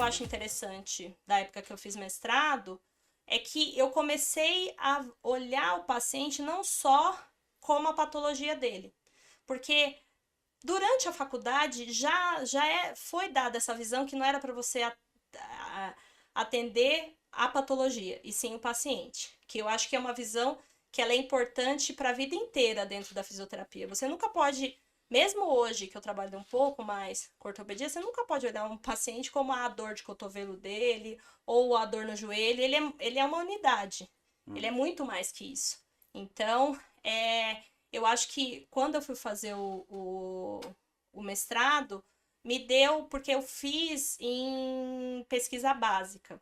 acho interessante da época que eu fiz mestrado é que eu comecei a olhar o paciente não só como a patologia dele, porque durante a faculdade foi dada essa visão que não era para você atender a patologia, e sim o paciente. Que eu acho que é uma visão que ela é importante para a vida inteira dentro da fisioterapia. Você nunca pode, mesmo hoje que eu trabalho um pouco mais com ortopedia, você nunca pode olhar um paciente como a dor de cotovelo dele ou a dor no joelho. Ele é uma unidade. Ele é muito mais que isso. Então, eu acho que quando eu fui fazer o mestrado, me deu, porque eu fiz em pesquisa básica.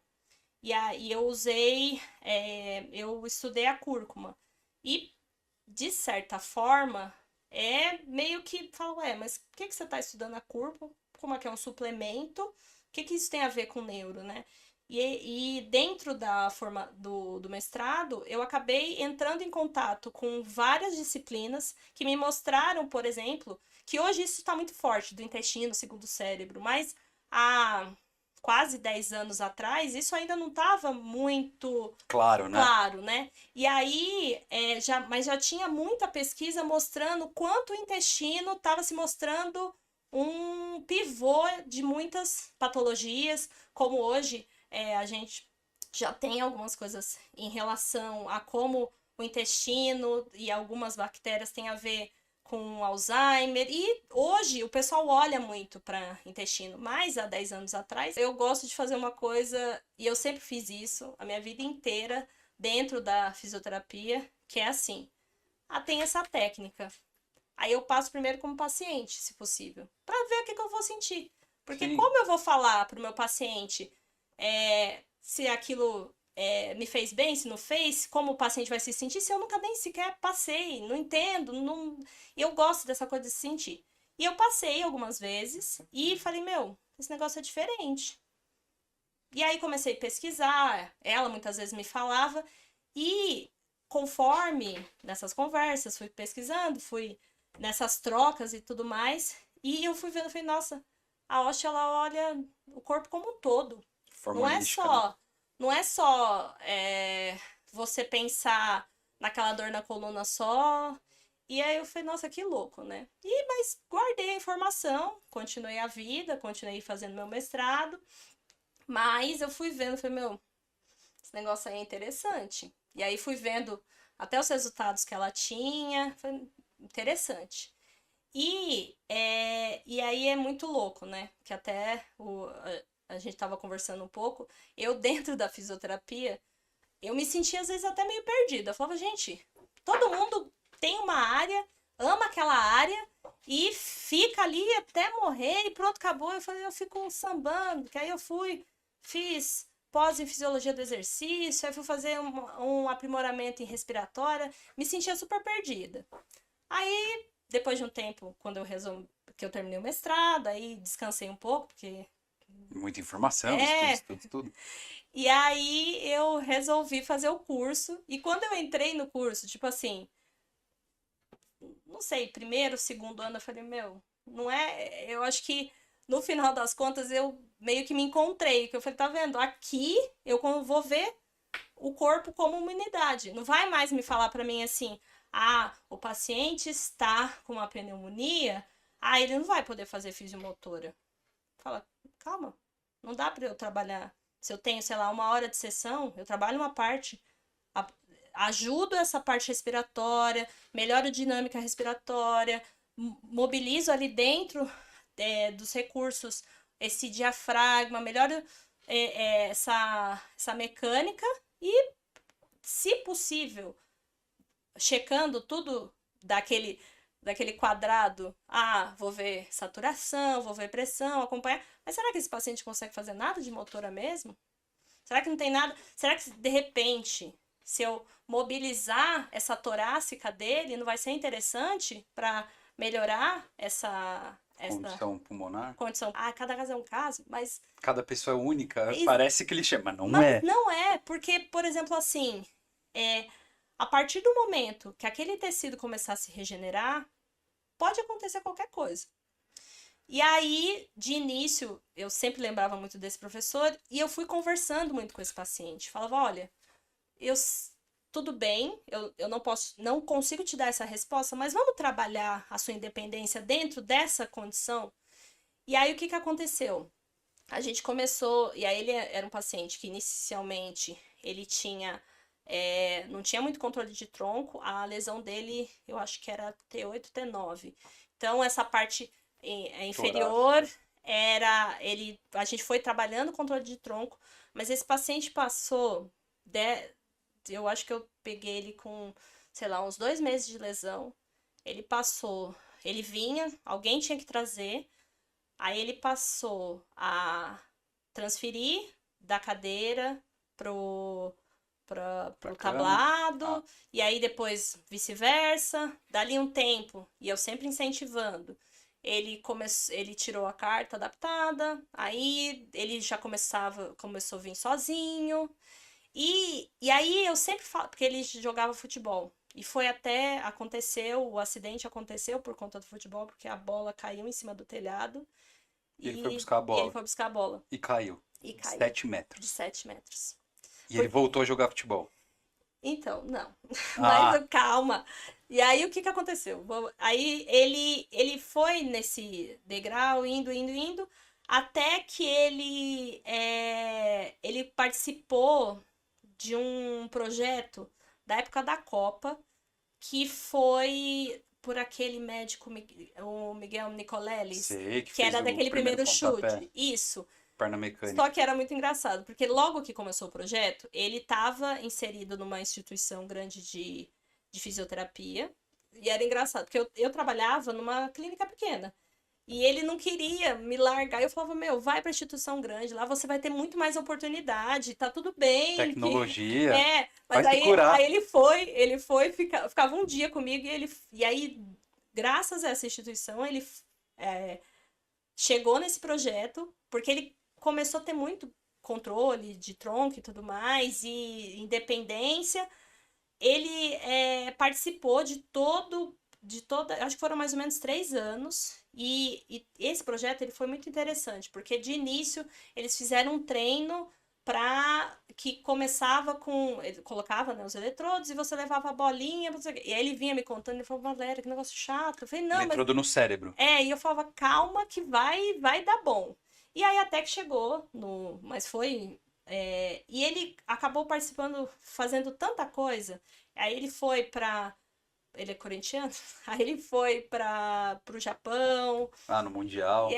E aí eu estudei a cúrcuma. E, de certa forma, é meio que, fala, ué, mas por que você está estudando a cúrcuma? Como é que é um suplemento? O que isso tem a ver com neuro, né? E dentro do mestrado, eu acabei entrando em contato com várias disciplinas que me mostraram, por exemplo, que hoje isso está muito forte, do intestino, segundo o cérebro, mas há quase 10 anos atrás, isso ainda não estava muito Claro, né? claro, né? E aí, mas já tinha muita pesquisa mostrando quanto o intestino estava se mostrando um pivô de muitas patologias, como hoje a gente já tem algumas coisas em relação a como o intestino e algumas bactérias têm a ver com Alzheimer. E hoje o pessoal olha muito para intestino, mas há 10 anos atrás eu gosto de fazer uma coisa, e eu sempre fiz isso a minha vida inteira dentro da fisioterapia, que é assim: tem essa técnica. Aí eu passo primeiro como paciente, se possível, para ver o que eu vou sentir. Porque Sim. como eu vou falar para o meu paciente se aquilo me fez bem, se não fez, como o paciente vai se sentir, se eu nunca nem sequer passei, não entendo, não... Eu gosto dessa coisa de se sentir. E eu passei algumas vezes e falei, meu, esse negócio é diferente. E aí comecei a pesquisar, ela muitas vezes me falava, e conforme nessas conversas, fui pesquisando, fui nessas trocas e tudo mais, e eu fui vendo, falei, nossa, a Osh, ela olha o corpo como um todo. Forma Não é holística, né? só, não é só você pensar naquela dor na coluna só. E aí eu falei, nossa, que louco, né? Mas guardei a informação, continuei a vida, continuei fazendo meu mestrado, mas eu fui vendo, falei, meu, esse negócio aí é interessante. E aí fui vendo até os resultados que ela tinha, foi interessante. E aí é muito louco, né? Que até a gente tava conversando um pouco, eu dentro da fisioterapia, eu me sentia às vezes até meio perdida. Eu falava, gente, todo mundo tem uma área, ama aquela área e fica ali até morrer e pronto, acabou. Eu falei, eu fico sambando, que aí eu fiz pós em fisiologia do exercício, aí fui fazer um aprimoramento em respiratória, me sentia super perdida. Aí, depois de um tempo, quando que eu terminei o mestrado, aí descansei um pouco, porque Muita informação, estudo, é, estudo, estudo. e aí eu resolvi fazer o curso. E quando eu entrei no curso, tipo assim, não sei, primeiro, segundo ano, eu falei, meu, não é. Eu acho que no final das contas eu meio que me encontrei. Que eu falei, tá vendo? Aqui eu vou ver o corpo como uma unidade. Não vai mais me falar pra mim assim, o paciente está com uma pneumonia, ele não vai poder fazer fisiomotora. Fala, calma, não dá pra eu trabalhar. Se eu tenho, sei lá, 1 hora de sessão, eu trabalho uma parte, ajudo essa parte respiratória, melhoro a dinâmica respiratória, mobilizo ali dentro dos recursos esse diafragma, melhoro essa mecânica e, se possível, checando tudo daquele quadrado. Vou ver saturação, vou ver pressão, acompanhar. Mas será que esse paciente consegue fazer nada de motora mesmo? Será que não tem nada? Será que de repente, se eu mobilizar essa torácica dele, não vai ser interessante para melhorar essa Condição pulmonar. condição? Cada caso é um caso, mas Cada pessoa é única, parece clichê, mas não mas é. não é, porque, por exemplo, assim, a partir do momento que aquele tecido começar a se regenerar, pode acontecer qualquer coisa. E aí, de início, eu sempre lembrava muito desse professor e eu fui conversando muito com esse paciente. Falava, olha, tudo bem, eu não consigo te dar essa resposta, mas vamos trabalhar a sua independência dentro dessa condição? E aí, o que aconteceu? A gente começou, e aí ele era um paciente que inicialmente ele tinha, não tinha muito controle de tronco, a lesão dele, eu acho que era T8, T9. Então, essa parte inferior a gente foi trabalhando o controle de tronco, mas esse paciente passou, eu acho que eu peguei ele com, sei lá, uns 2 meses de lesão, ele vinha, alguém tinha que trazer, aí ele passou a transferir da cadeira pro tablado, e aí depois vice-versa. Dali um tempo, e eu sempre incentivando, ele tirou a carta adaptada, aí ele já começou a vir sozinho. E aí eu sempre falo, porque ele jogava futebol. E o acidente aconteceu por conta do futebol, porque a bola caiu em cima do telhado. E ele foi buscar a bola. E ele foi buscar a bola. E caiu. E caiu. 7 metros. De 7 metros. E ele voltou a jogar futebol. Então, não. Mas calma. E aí, o que aconteceu? Aí, ele foi nesse degrau, indo, até que ele participou de um projeto da época da Copa, que foi por aquele médico, o Miguel Nicoleles, que era daquele primeiro chute. Isso. Perna mecânica. Só que era muito engraçado, porque logo que começou o projeto, ele estava inserido numa instituição grande de fisioterapia, e era engraçado, porque eu trabalhava numa clínica pequena, e ele não queria me largar, eu falava, vai pra instituição grande, lá você vai ter muito mais oportunidade, tá tudo bem. Tecnologia. Mas aí ele foi, ficava um dia comigo, e aí, graças a essa instituição, ele chegou nesse projeto, porque ele começou a ter muito controle de tronco e tudo mais, e independência. Ele participou de toda, acho que foram mais ou menos 3 anos, e esse projeto ele foi muito interessante, porque de início eles fizeram um treino que começava ele colocava, né, os eletrodos e você levava a bolinha, e aí ele vinha me contando, ele falou, Valéria, que negócio chato. Eu falei, não, eletrodo no cérebro. E eu falava, calma que vai dar bom. E aí até que chegou mas foi... e ele acabou participando, fazendo tanta coisa. Aí ele foi ele é corintiano? Aí ele foi pro Japão. No Mundial.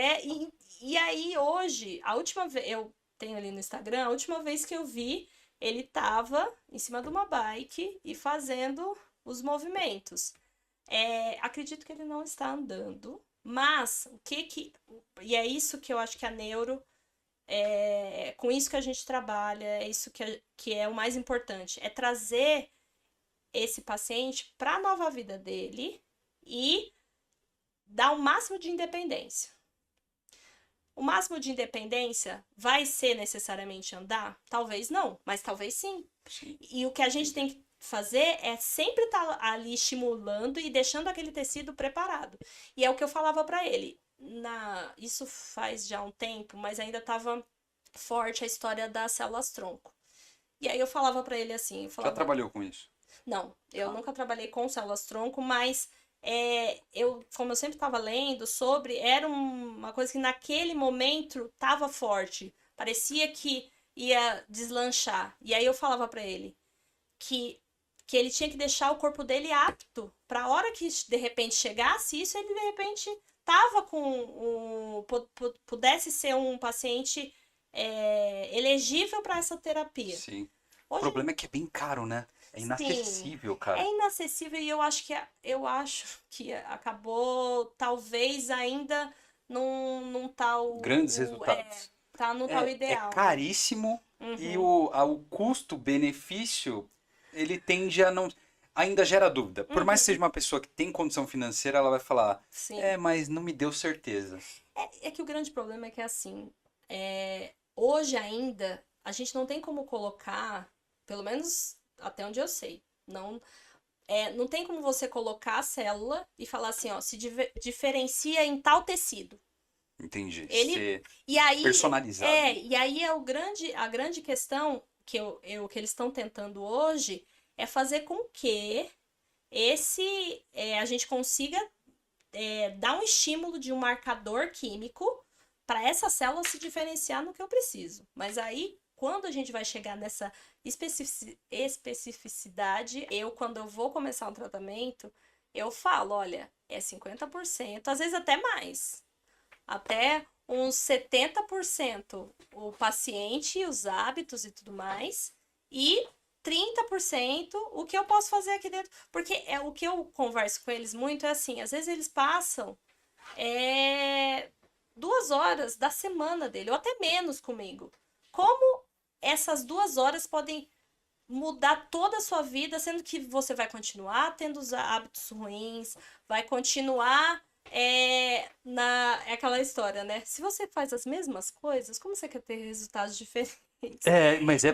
E aí hoje, a última vez, eu tenho ali no Instagram, a última vez que eu vi, ele tava em cima de uma bike e fazendo os movimentos. Acredito que ele não está andando, mas e é isso que eu acho que a neuro, com isso que a gente trabalha, é isso que é o mais importante, é trazer esse paciente para a nova vida dele e dar o máximo de independência. O máximo de independência vai ser necessariamente andar? Talvez não, mas talvez sim. E o que a gente tem que fazer é sempre estar ali estimulando e deixando aquele tecido preparado. E é o que eu falava para ele. Isso faz já um tempo, mas ainda estava forte a história das células tronco. E aí eu falava para ele assim... Já trabalhou com isso? Não, eu nunca trabalhei com células tronco, mas como eu sempre estava lendo sobre, era uma coisa que naquele momento estava forte. Parecia que ia deslanchar. E aí eu falava para ele que ele tinha que deixar o corpo dele apto para a hora que de repente chegasse isso, ele de repente tava pudesse ser um paciente elegível para essa terapia. Sim. O problema é que é bem caro, né? É inacessível, cara. É inacessível e eu acho que acabou talvez ainda num tal... Grandes resultados. Tá no tal ideal. É caríssimo e o custo-benefício, ele tende a não... Ainda gera dúvida. Por mais que seja uma pessoa que tem condição financeira, ela vai falar, mas não me deu certeza. É que o grande problema é que assim, hoje ainda, a gente não tem como colocar, pelo menos até onde eu sei, não tem como você colocar a célula e falar assim, ó, se diferencia em tal tecido. Entendi. E aí, personalizado. e aí a grande questão que que eles estão tentando hoje é fazer com que a gente consiga dar um estímulo de um marcador químico para essa célula se diferenciar no que eu preciso. Mas aí, quando a gente vai chegar nessa especificidade, quando eu vou começar um tratamento, eu falo, olha, é 50%, às vezes até mais. Até uns 70% o paciente, os hábitos e tudo mais, e 30% o que eu posso fazer aqui dentro. Porque o que eu converso com eles muito é assim, às vezes eles passam 2 horas da semana dele, ou até menos comigo. Como essas 2 horas podem mudar toda a sua vida, sendo que você vai continuar tendo os hábitos ruins, vai continuar aquela história, né? Se você faz as mesmas coisas, como você quer ter resultados diferentes? Mas é verdade.